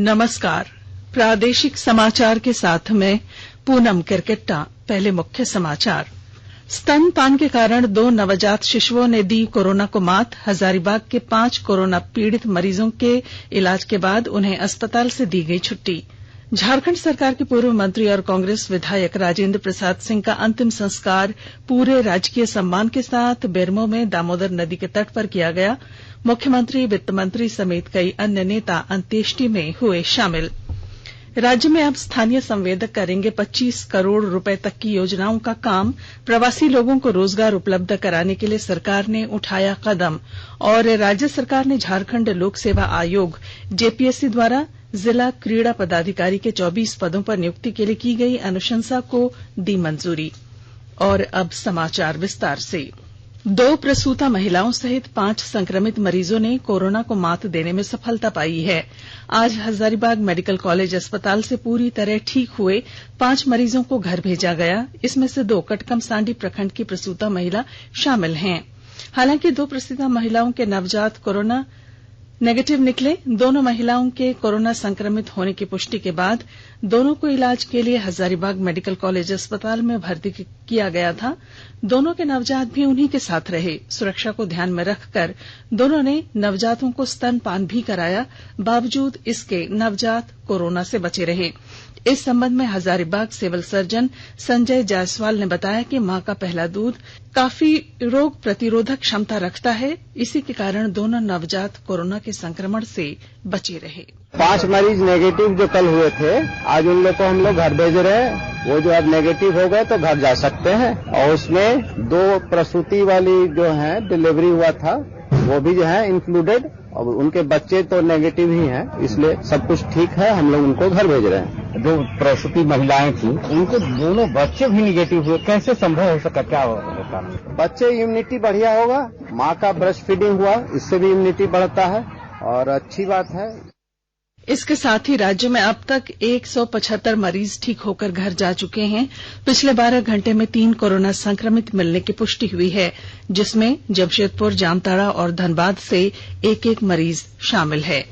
नमस्कार। प्रादेशिक समाचार के साथ मैं पूनम किरकिट्टा। पहले मुख्य समाचार। स्तनपान के कारण 2 नवजात शिशुओं ने दी कोरोना को मात। हजारीबाग के 5 कोरोना पीड़ित मरीजों के इलाज के बाद उन्हें अस्पताल से दी गई छुट्टी। झारखंड सरकार के पूर्व मंत्री और कांग्रेस विधायक राजेंद्र प्रसाद सिंह का अंतिम संस्कार पूरे राजकीय सम्मान के साथ बेरमो में दामोदर नदी के तट पर किया गया। मुख्यमंत्री, वित्त मंत्री समेत कई अन्य नेता अंत्येष्टि में हुए शामिल। राज्य में अब स्थानीय संवेदक करेंगे 25 करोड़ रुपए तक की योजनाओं का काम। प्रवासी लोगों को रोजगार उपलब्ध कराने के लिए सरकार ने उठाया कदम। और राज्य सरकार ने झारखंड लोक सेवा आयोग जेपीएससी द्वारा जिला क्रीड़ा पदाधिकारी के 24 पदों पर नियुक्ति के लिए की गई अनुशंसा को दी मंजूरी। और अब समाचार विस्तार से। 2 प्रसूता महिलाओं सहित 5 संक्रमित मरीजों ने कोरोना को मात देने में सफलता पाई है। आज हजारीबाग मेडिकल कॉलेज अस्पताल से पूरी तरह ठीक हुए 5 मरीजों को घर भेजा गया। इसमें से 2 कटकमसांडी प्रखंड की प्रसूता महिला शामिल हैं। हालांकि 2 प्रसूता महिलाओं के नवजात कोरोना नेगेटिव निकले। दोनों महिलाओं के कोरोना संक्रमित होने की पुष्टि के बाद दोनों को इलाज के लिए हजारीबाग मेडिकल कॉलेज अस्पताल में भर्ती किया गया था। दोनों के नवजात भी उन्हीं के साथ रहे। सुरक्षा को ध्यान में रखकर दोनों ने नवजातों को स्तनपान भी कराया। बावजूद इसके नवजात कोरोना से बचे रहे। इस संबंध में हजारीबाग सिविल सर्जन संजय जायसवाल ने बताया कि मां का पहला दूध काफी रोग प्रतिरोधक क्षमता रखता है। इसी के कारण दोनों नवजात कोरोना के संक्रमण से बचे रहे। 5 मरीज नेगेटिव जो कल हुए थे, आज उन लोग को हम लोग घर भेज रहे हैं। वो जो अब नेगेटिव हो गए तो घर जा सकते हैं। और उसमें 2 प्रसूति वाली जो है डिलीवरी हुआ था वो भी जो है इंक्लूडेड। और उनके बच्चे तो नेगेटिव ही हैं, इसलिए सब कुछ ठीक है। हम लोग उनको घर भेज रहे हैं। जो प्रसूति महिलाएं थी उनको दोनों बच्चे भी नेगेटिव हुए। कैसे संभव हो सका? क्या होता? बच्चे इम्यूनिटी बढ़िया होगा। माँ का ब्रेस्ट फीडिंग हुआ, इससे भी इम्यूनिटी बढ़ता है और अच्छी बात है। इसके साथ ही राज्य में अब तक 175 मरीज ठीक होकर घर जा चुके हैं। पिछले 12 घंटे में 3 कोरोना संक्रमित मिलने की पुष्टि हुई है, जिसमें जमशेदपुर, जामताड़ा और धनबाद से एक मरीज शामिल है।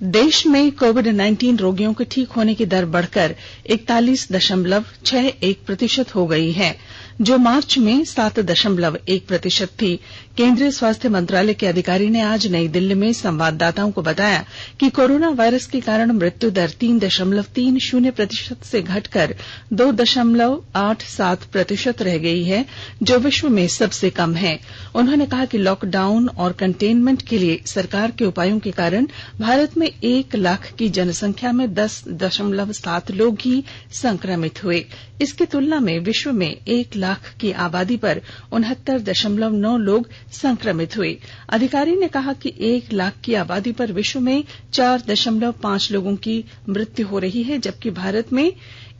देश में कोविड-19 रोगियों के ठीक होने की दर बढ़कर 41.61% हो गई है, जो मार्च में 7.1% थी। केंद्रीय स्वास्थ्य मंत्रालय के अधिकारी ने आज नई दिल्ली में संवाददाताओं को बताया कि कोरोना वायरस के कारण मृत्यु दर 3.30% से घटकर 2.87% रह गई है, जो विश्व में सबसे कम है। उन्होंने कहा कि लॉकडाउन और कंटेनमेंट के लिए सरकार के उपायों के कारण भारत में 1 लाख की जनसंख्या में 10.7 लोग ही संक्रमित हुए। इसकी तुलना में विश्व में 1 लाख की आबादी पर 69.9 लोग संक्रमित हुए। अधिकारी ने कहा कि 1 लाख की आबादी पर विश्व में 4.5 लोगों की मृत्यु हो रही है, जबकि भारत में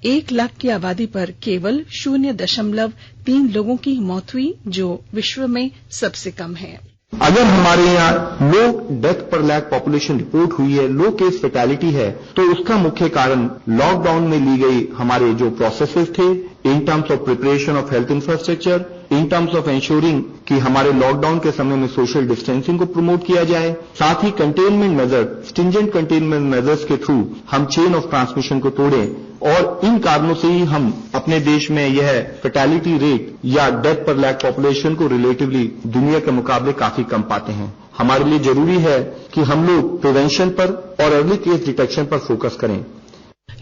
1 लाख की आबादी पर केवल 0.3 लोगों की मौत हुई, जो विश्व में सबसे कम है। अगर हमारे यहाँ लो डेथ पर लाख पॉपुलेशन रिपोर्ट हुई है, लो केस फैटेलिटी है, तो उसका मुख्य कारण लॉकडाउन में ली गई हमारे जो प्रोसेसेस थे in terms of preparation of health infrastructure, in terms of ensuring कि हमारे लॉकडाउन के समय में सोशल डिस्टेंसिंग को प्रमोट किया जाए, साथ ही containment measure, stringent containment measures के थ्रू हम चेन ऑफ ट्रांसमिशन को तोड़ें। और इन कारणों से ही हम अपने देश में यह फैटेलिटी रेट या डेथ पर लाख पॉपुलेशन को रिलेटिवली दुनिया के मुकाबले काफी कम पाते हैं। हमारे लिए जरूरी है कि हम लोग प्रिवेंशन पर और अर्ली केस डिटेक्शन पर फोकस करें।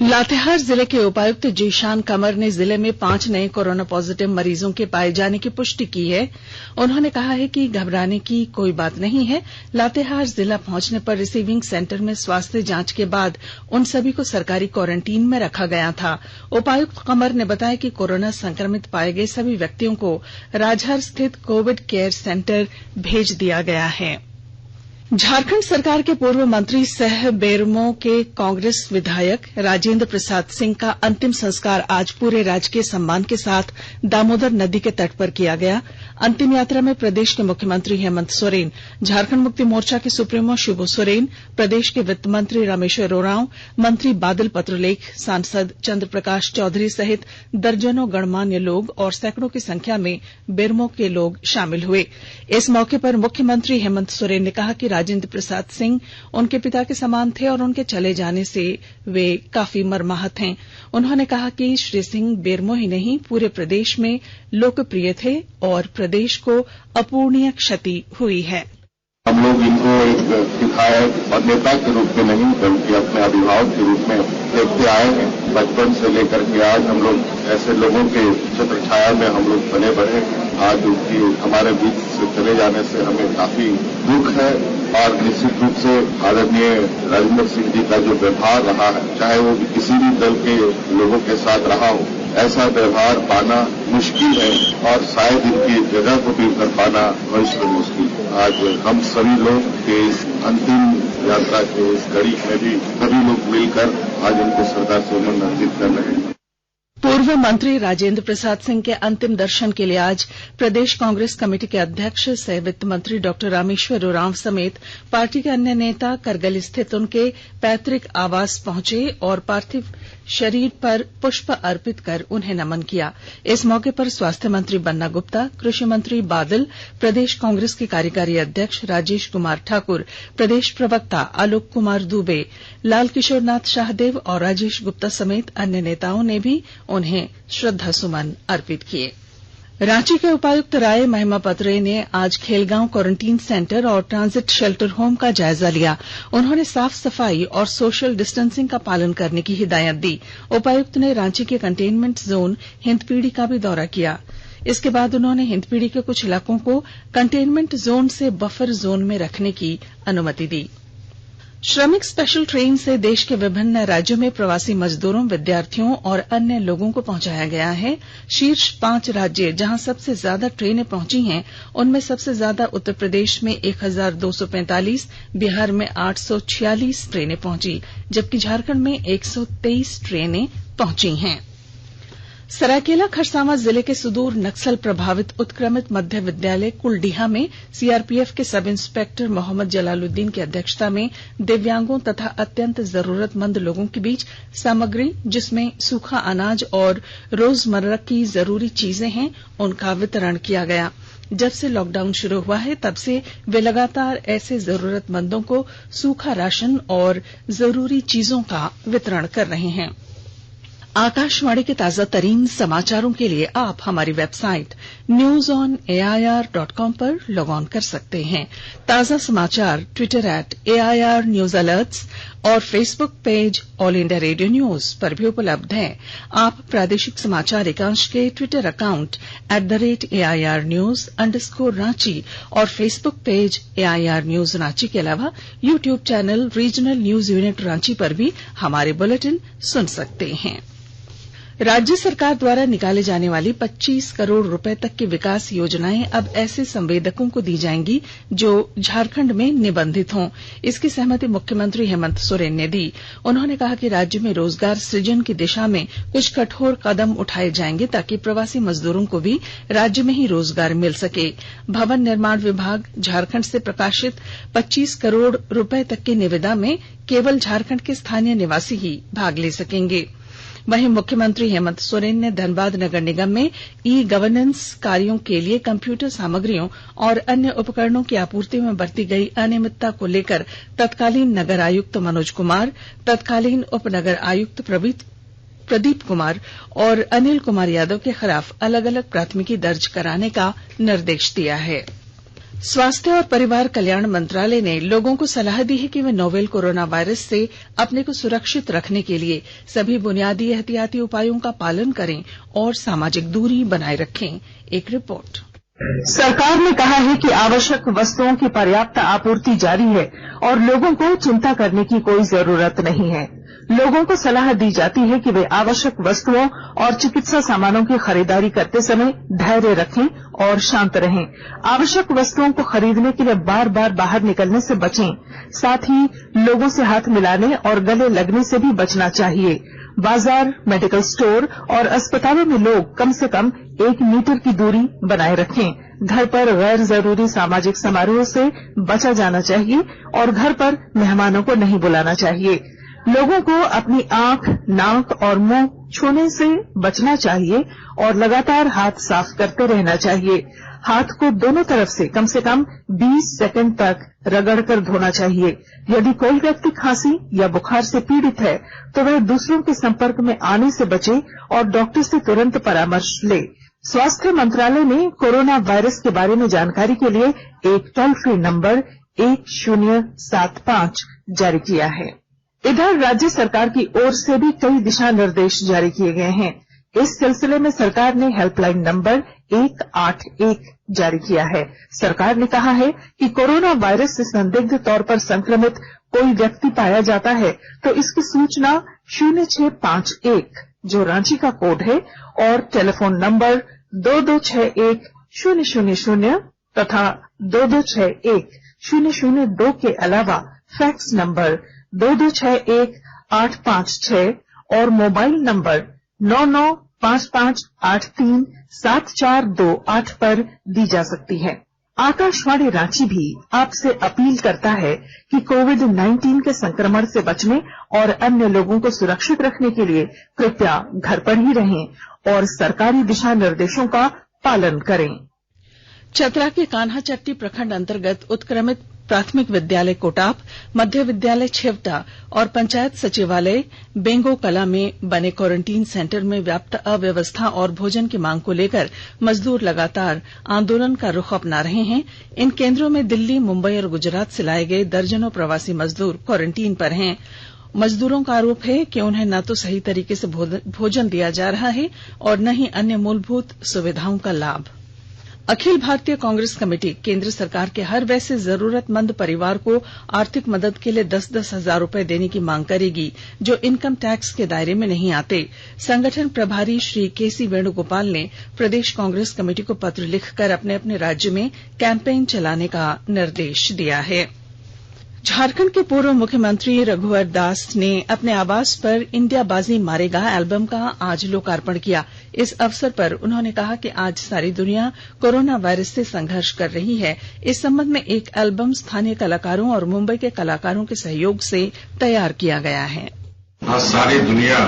लातेहार जिले के उपायुक्त जीशान कमर ने जिले में 5 नए कोरोना पॉजिटिव मरीजों के पाए जाने की पुष्टि की है। उन्होंने कहा है कि घबराने की कोई बात नहीं है। लातेहार जिला पहुंचने पर रिसीविंग सेंटर में स्वास्थ्य जांच के बाद उन सभी को सरकारी क्वारंटीन में रखा गया था। उपायुक्त कमर ने बताया कि कोरोना संक्रमित पाए गए सभी व्यक्तियों को राजहर स्थित कोविड केयर सेंटर भेज दिया गया है। झारखंड सरकार के पूर्व मंत्री सह बेरमो के कांग्रेस विधायक राजेंद्र प्रसाद सिंह का अंतिम संस्कार आज पूरे राजकीय सम्मान के साथ दामोदर नदी के तट पर किया गया। अंतिम यात्रा में प्रदेश के मुख्यमंत्री हेमंत सोरेन, झारखंड मुक्ति मोर्चा के सुप्रीमो शिबू सोरेन, प्रदेश के वित्त मंत्री रामेश्वर उरांव, मंत्री बादल पत्रलेख, सांसद चंद्र प्रकाश चौधरी सहित दर्जनों गणमान्य लोग और सैकड़ों की संख्या में बेरमो के लोग शामिल हुए। इस मौके पर मुख्यमंत्री हेमंत सोरेन ने कहा कि राजेंद्र प्रसाद सिंह उनके पिता के समान थे और उनके चले जाने से वे काफी मर्माहत हैं। उन्होंने कहा कि श्री सिंह बेरमो ही नहीं पूरे प्रदेश में लोकप्रिय थे और प्रदेश को अपूरणीय क्षति हुई है। हम लोग इनको एक विधायक और नेता के रूप में नहीं बल्कि अपने अभिभावक के रूप में देखते आए हैं। बचपन से लेकर के आज हम लोग ऐसे लोगों के छत्र छाया में हम लोग बने बढ़े। आज उनकी हमारे बीच से चले जाने से हमें काफी दुख है और निश्चित रूप से आदरणीय राजेंद्र सिंह जी का जो व्यवहार रहा है, चाहे वो किसी भी दल के लोगों के साथ रहा हो, ऐसा व्यवहार पाना मुश्किल है और शायद इनकी जगह को भी कर पाना भविष्य में मुश्किल है। आज हम सभी लोग के इस अंतिम यात्रा के इस घड़ी में भी सभी लोग मिलकर आज उनको श्रद्धासुमन अर्पित कर रहे हैं। पूर्व मंत्री राजेंद्र प्रसाद सिंह के अंतिम दर्शन के लिए आज प्रदेश कांग्रेस कमेटी के अध्यक्ष सह वित्त मंत्री डॉक्टर रामेश्वर उरांव समेत पार्टी के अन्य नेता करगिल स्थित उनके पैतृक आवास पहुंचे और पार्थिव शरीर पर पुष्प अर्पित कर उन्हें नमन किया। इस मौके पर स्वास्थ्य मंत्री बन्ना गुप्ता, कृषि मंत्री बादल, प्रदेश कांग्रेस के कार्यकारी अध्यक्ष राजेश कुमार ठाकुर, प्रदेश प्रवक्ता आलोक कुमार दुबे, लाल किशोरनाथ शाहदेव और राजेश गुप्ता समेत अन्य नेताओं ने भी उन्हें श्रद्धासुमन अर्पित किए। रांची के उपायुक्त राय महिमापत रे ने आज खेलगांव क्वारंटीन सेंटर और ट्रांजिट शेल्टर होम का जायजा लिया। उन्होंने साफ सफाई और सोशल डिस्टेंसिंग का पालन करने की हिदायत दी। उपायुक्त ने रांची के कंटेनमेंट जोन हिंदपीढ़ी का भी दौरा किया। इसके बाद उन्होंने हिंदपीढ़ी के कुछ इलाकों को कंटेनमेंट जोन से बफर जोन में रखने की अनुमति दी। श्रमिक स्पेशल ट्रेन से देश के विभिन्न राज्यों में प्रवासी मजदूरों, विद्यार्थियों और अन्य लोगों को पहुंचाया गया है। शीर्ष 5 राज्य जहां सबसे ज्यादा ट्रेनें पहुंची हैं, उनमें सबसे ज्यादा उत्तर प्रदेश में 1245, बिहार में 846 ट्रेनें पहुंची, जबकि झारखंड में 123 ट्रेनें पहुंची हैं। सरायकेला खरसावां जिले के सुदूर नक्सल प्रभावित उत्क्रमित मध्य विद्यालय कुलडीहा में सीआरपीएफ के सब इंस्पेक्टर मोहम्मद जलालुद्दीन की अध्यक्षता में दिव्यांगों तथा अत्यंत जरूरतमंद लोगों के बीच सामग्री, जिसमें सूखा अनाज और रोजमर्रा की जरूरी चीजें हैं, उनका वितरण किया गया। जब से लॉकडाउन शुरू हुआ है, तब से वे लगातार ऐसे जरूरतमंदों को सूखा राशन और जरूरी चीजों का वितरण कर रहे हैं। आकाशवाणी के ताजा तरीन समाचारों के लिए आप हमारी वेबसाइट newsonair.com पर लॉग ऑन कर सकते हैं। ताजा समाचार ट्विटर @AIR News Alerts और Facebook page all India radio news पर भी उपलब्ध हैं। आप प्रादेशिक समाचार एकांश के ट्विटर अकाउंट @AIR News_Ranchi और Facebook page AIR News Ranchi के अलावा YouTube channel regional news unit Ranchi पर भी हमारे बुलेटिन सुन सकते हैं। राज्य सरकार द्वारा निकाले जाने वाली 25 करोड़ रुपए तक की विकास योजनाएं अब ऐसे संवेदकों को दी जाएंगी जो झारखंड में निबंधित हों। इसकी सहमति मुख्यमंत्री हेमंत सोरेन ने दी। उन्होंने कहा कि राज्य में रोजगार सृजन की दिशा में कुछ कठोर कदम उठाए जाएंगे ताकि प्रवासी मजदूरों को भी राज्य में ही रोजगार मिल सके। भवन निर्माण विभाग झारखंड से प्रकाशित 25 करोड़ रुपए तक की निविदा में केवल झारखंड के स्थानीय निवासी ही भाग ले सकेंगे। वहीं मुख्यमंत्री हेमंत सोरेन ने धनबाद नगर निगम में ई गवर्नेंस कार्यों के लिए कंप्यूटर सामग्रियों और अन्य उपकरणों की आपूर्ति में बरती गई अनियमितता को लेकर तत्कालीन नगर आयुक्त मनोज कुमार, तत्कालीन उप नगर आयुक्त प्रदीप कुमार और अनिल कुमार यादव के खिलाफ अलग अलग प्राथमिकी दर्ज कराने का निर्देश दिया है। स्वास्थ्य और परिवार कल्याण मंत्रालय ने लोगों को सलाह दी है कि वे नोवेल कोरोना वायरस से अपने को सुरक्षित रखने के लिए सभी बुनियादी एहतियाती उपायों का पालन करें और सामाजिक दूरी बनाए रखें। एक रिपोर्ट। सरकार ने कहा है कि आवश्यक वस्तुओं की पर्याप्त आपूर्ति जारी है और लोगों को चिंता करने की कोई जरूरत नहीं है। लोगों को सलाह दी जाती है कि वे आवश्यक वस्तुओं और चिकित्सा सामानों की खरीदारी करते समय धैर्य रखें और शांत रहें। आवश्यक वस्तुओं को खरीदने के लिए बार बार बाहर निकलने से बचें। साथ ही लोगों से हाथ मिलाने और गले लगने से भी बचना चाहिए। बाजार, मेडिकल स्टोर और अस्पतालों में लोग कम से कम 1 मीटर की दूरी बनाए रखें। घर पर गैर जरूरी सामाजिक समारोह से बचा जाना चाहिए और घर पर मेहमानों को नहीं बुलाना चाहिए। लोगों को अपनी आंख, नाक और मुंह छूने से बचना चाहिए और लगातार हाथ साफ करते रहना चाहिए। हाथ को दोनों तरफ से कम 20 सेकंड तक रगड़कर धोना चाहिए। यदि कोई व्यक्ति खांसी या बुखार से पीड़ित है तो वह दूसरों के संपर्क में आने से बचे और डॉक्टर से तुरंत परामर्श ले। स्वास्थ्य मंत्रालय ने कोरोना वायरस के बारे में जानकारी के लिए एक टोल फ्री नंबर 1075 जारी किया है। इधर राज्य सरकार की ओर से भी कई दिशा निर्देश जारी किए गए हैं। इस सिलसिले में सरकार ने हेल्पलाइन नंबर 181 जारी किया है। सरकार ने कहा है कि कोरोना वायरस से संदिग्ध तौर पर संक्रमित कोई व्यक्ति पाया जाता है तो इसकी सूचना 0651 जो रांची का कोड है और टेलीफोन नंबर 2261-000 तथा 2261-002 के अलावा फैक्स नंबर 2261-856 और मोबाइल नंबर 9955837428 पर दी जा सकती है। आकाशवाणी रांची भी आपसे अपील करता है कि कोविड-19 के संक्रमण से बचने और अन्य लोगों को सुरक्षित रखने के लिए कृपया घर पर ही रहें और सरकारी दिशा निर्देशों का पालन करें। चतरा के कान्हाचट्टी प्रखंड अंतर्गत उत्क्रमित प्राथमिक विद्यालय कोटाप, मध्य विद्यालय छेवटा और पंचायत सचिवालय बेंगो कला में बने क्वारंटीन सेंटर में व्याप्त अव्यवस्था और भोजन की मांग को लेकर मजदूर लगातार आंदोलन का रुख अपना रहे हैं। इन केंद्रों में दिल्ली, मुंबई और गुजरात से लाए गए दर्जनों प्रवासी मजदूर क्वारंटीन पर हैं। मजदूरों का आरोप है कि उन्हें न तो सही तरीके से भोजन दिया जा रहा है और न ही अन्य मूलभूत सुविधाओं का लाभ। अखिल भारतीय कांग्रेस कमेटी केंद्र सरकार के हर वैसे जरूरतमंद परिवार को आर्थिक मदद के लिए 10-10 हजार रूपये देने की मांग करेगी जो इनकम टैक्स के दायरे में नहीं आते। संगठन प्रभारी श्री केसी वेणुगोपाल ने प्रदेश कांग्रेस कमेटी को पत्र लिखकर अपने अपने राज्य में कैंपेन चलाने का निर्देश दिया है। झारखंड के पूर्व मुख्यमंत्री रघुवर दास ने अपने आवास पर इंडिया बाजी मारेगा एल्बम का आज लोकार्पण किया। इस अवसर पर उन्होंने कहा कि आज सारी दुनिया कोरोना वायरस से संघर्ष कर रही है। इस संबंध में एक एल्बम स्थानीय कलाकारों और मुंबई के कलाकारों के सहयोग से तैयार किया गया है। आज सारी दुनिया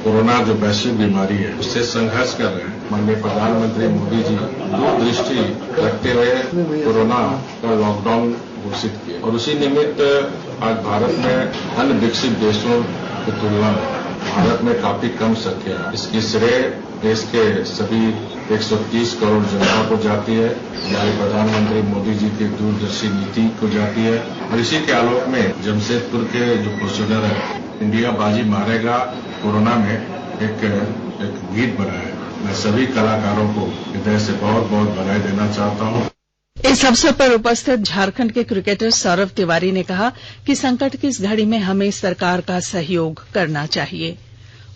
कोरोना जो वैश्विक बीमारी है उससे संघर्ष कर रहे हैं। माननीय प्रधानमंत्री मोदी जी दूरदृष्टि रखते हुए कोरोना का लॉकडाउन घोषित किया और उसी निमित्त आज भारत में अन्य विकसित देशों की तुलना में भारत में काफी कम संख्या है। इसकी श्रेय देश के सभी 130 करोड़ जनता को जाती है, हमारे प्रधानमंत्री मोदी जी की दूरदर्शी नीति को जाती है। और इसी के आलोक में जमशेदपुर के जो घोषणा है इंडिया बाजी मारेगा कोरोना में एक गीत बना है। मैं सभी कलाकारों को हृदय से बहुत बहुत बधाई देना चाहता हूँ। इस अवसर पर उपस्थित झारखंड के क्रिकेटर सौरव तिवारी ने कहा कि संकट की इस घड़ी में हमें सरकार का सहयोग करना चाहिए।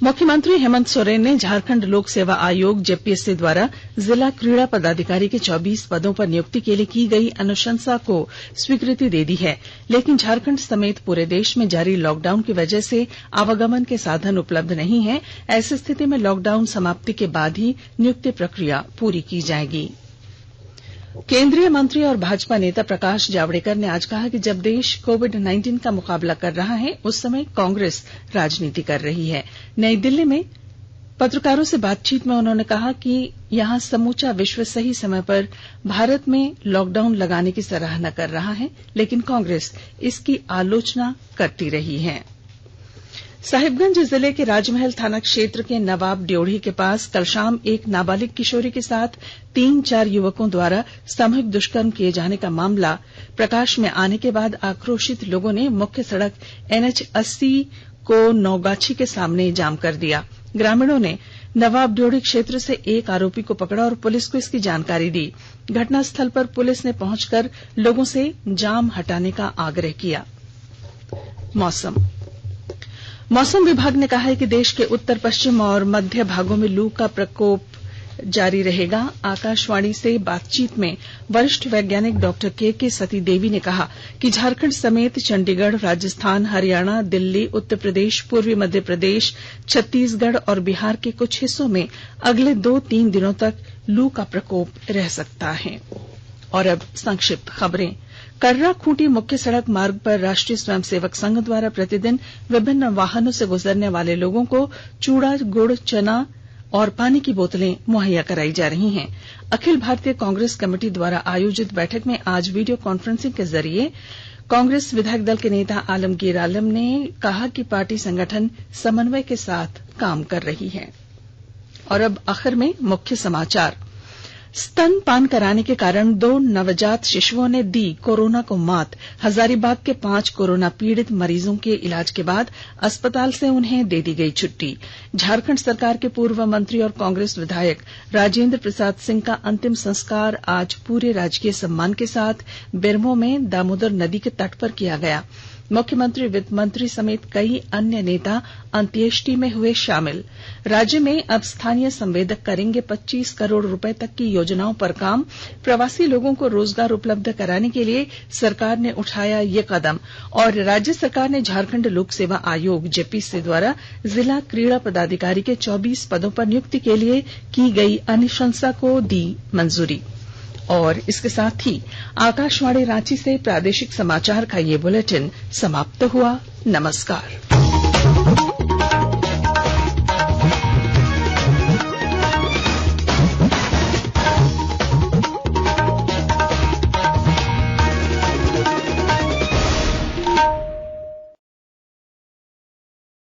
मुख्यमंत्री हेमंत सोरेन ने झारखंड लोक सेवा आयोग जेपीएससी द्वारा जिला क्रीड़ा पदाधिकारी के 24 पदों पर नियुक्ति के लिए की गई अनुशंसा को स्वीकृति दे दी है, लेकिन झारखंड समेत पूरे देश में जारी लॉकडाउन की वजह से आवागमन के साधन उपलब्ध नहीं है। ऐसी स्थिति में लॉकडाउन समाप्ति के बाद ही नियुक्ति प्रक्रिया पूरी की जाएगी। केंद्रीय मंत्री और भाजपा नेता प्रकाश जावड़ेकर ने आज कहा कि जब देश कोविड-19 का मुकाबला कर रहा है उस समय कांग्रेस राजनीति कर रही है। नई दिल्ली में पत्रकारों से बातचीत में उन्होंने कहा कि यहां समूचा विश्व सही समय पर भारत में लॉकडाउन लगाने की सराहना कर रहा है, लेकिन कांग्रेस इसकी आलोचना करती रही है। साहिबगंज जिले के राजमहल थाना क्षेत्र के नवाब ड्योढ़ी के पास कल शाम एक नाबालिग किशोरी के साथ 3-4 युवकों द्वारा सामूहिक दुष्कर्म किए जाने का मामला प्रकाश में आने के बाद आक्रोशित लोगों ने मुख्य सड़क NH 80 को नौगाछी के सामने जाम कर दिया। ग्रामीणों ने नवाब ड्योढ़ी क्षेत्र से एक आरोपी को पकड़ा और पुलिस को इसकी जानकारी दी। घटनास्थल पर पुलिस ने पहुंचकर लोगों से जाम हटाने का आग्रह किया। मौसम विभाग ने कहा है कि देश के उत्तर पश्चिम और मध्य भागों में लू का प्रकोप जारी रहेगा। आकाशवाणी से बातचीत में वरिष्ठ वैज्ञानिक डॉक्टर के सती देवी ने कहा कि झारखंड समेत चंडीगढ़, राजस्थान, हरियाणा, दिल्ली, उत्तर प्रदेश, पूर्वी मध्य प्रदेश, छत्तीसगढ़ और बिहार के कुछ हिस्सों में अगले 2-3 दिनों तक लू का प्रकोप रह सकता है। और अब संक्षिप्त खबरें। कर्रा खूंटी मुख्य सड़क मार्ग पर राष्ट्रीय स्वयंसेवक संघ द्वारा प्रतिदिन विभिन्न वाहनों से गुजरने वाले लोगों को चूड़ा, गुड़, चना और पानी की बोतलें मुहैया कराई जा रही हैं। अखिल भारतीय कांग्रेस कमेटी द्वारा आयोजित बैठक में आज वीडियो कॉन्फ्रेंसिंग के जरिए कांग्रेस विधायक दल के नेता आलमगीर आलम ने कहा कि पार्टी संगठन समन्वय के साथ काम कर रही है। और अब आखिर में मुख्य समाचार। स्तनपान कराने के कारण 2 नवजात शिशुओं ने दी कोरोना को मात। हजारीबाग के 5 कोरोना पीड़ित मरीजों के इलाज के बाद अस्पताल से उन्हें दे दी गई छुट्टी। झारखंड सरकार के पूर्व मंत्री और कांग्रेस विधायक राजेंद्र प्रसाद सिंह का अंतिम संस्कार आज पूरे राजकीय सम्मान के साथ बेरमो में दामोदर नदी के तट पर किया गया। मुख्यमंत्री, वित्त मंत्री समेत कई अन्य नेता अंत्येष्टि में हुए शामिल। राज्य में अब स्थानीय संवेदक करेंगे 25 करोड़ रुपए तक की योजनाओं पर काम। प्रवासी लोगों को रोजगार उपलब्ध कराने के लिए सरकार ने उठाया ये कदम। और राज्य सरकार ने झारखंड लोक सेवा आयोग जेपीसी द्वारा जिला क्रीड़ा पदाधिकारी के 24 पदों पर नियुक्ति के लिए की गई अनुशंसा को दी मंजूरी। और इसके साथ ही आकाशवाणी रांची से प्रादेशिक समाचार का ये बुलेटिन समाप्त हुआ। नमस्कार।